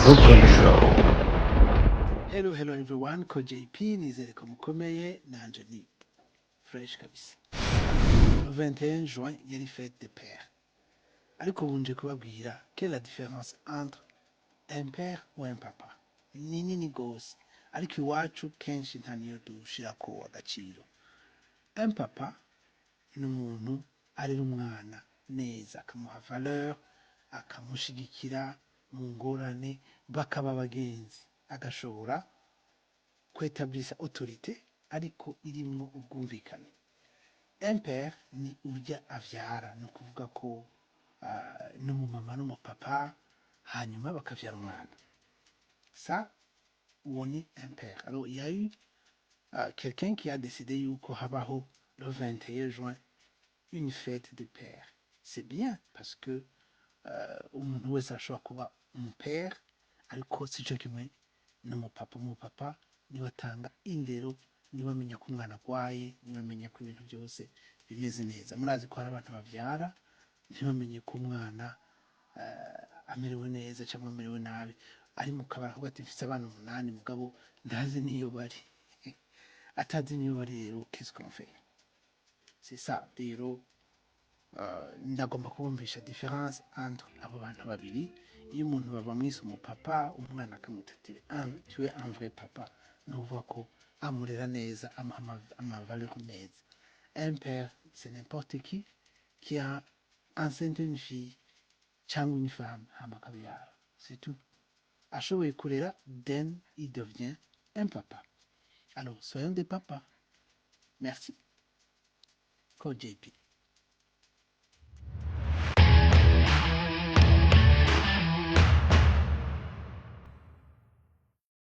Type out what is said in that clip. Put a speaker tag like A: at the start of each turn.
A: Book on the Show.
B: Hello everyone, ko JP nizere ko mukomeye nanje ni fresh kabisa. Le 21 juin yari fête des pères. Ariko ubu nje kubabwira quelle est la différence entre un père ou un papa. Ni nini gose. Ariko iwacu kenshi nta niyo dushirako agaciro. Un papa ni umuntu arera umwana neza akamuha valeur, akamushigikira mu ngorane, bakaba abagenzi, agashobora kwetablisha autorité ariko irimwo ubwumvikane. Un père ni urya avyara, ni ukuvuga ko n'umumama n'umupapa hanyuma bakavyara umwana. Ça, on est un père. Alors, il y a eu quelqu'un qui a décidé yuko habaho le 21 juin une fête des pères. C'est bien parce que umuntu wese ashobora kuba umupère ariko sico kimwe n'umupapa. Umupapa niwe atanga indero, niwe amenya ko umwana agwaye, niwe amenya ko ibintu byose bimeze neza. Murazi ko hari abantu bavyara ntibamenye ko umwana amerewe neza cyangwa amerewe nabi, ari mu kabara avuga ati mfise abana 8 mugabo ntazi niyo bari. Atazi niyo bari rero qu'est-ce qu'on fait? C'est ça rero. Ndagomba kubumvisha différence entre abo bantu babiri. Iyo umuntu babamwise umupapa, umwana akamutira tu es un vrai papa, nuvuga ko amurera neza, ama valeur meza. Un père, c'est n'importe qui a enceinte une fille cyangwa une femme hama akabyara, c'est tout. Ashoboye kurera, then il devient un papa. Alors soyons des papas. Merci. Ko JP.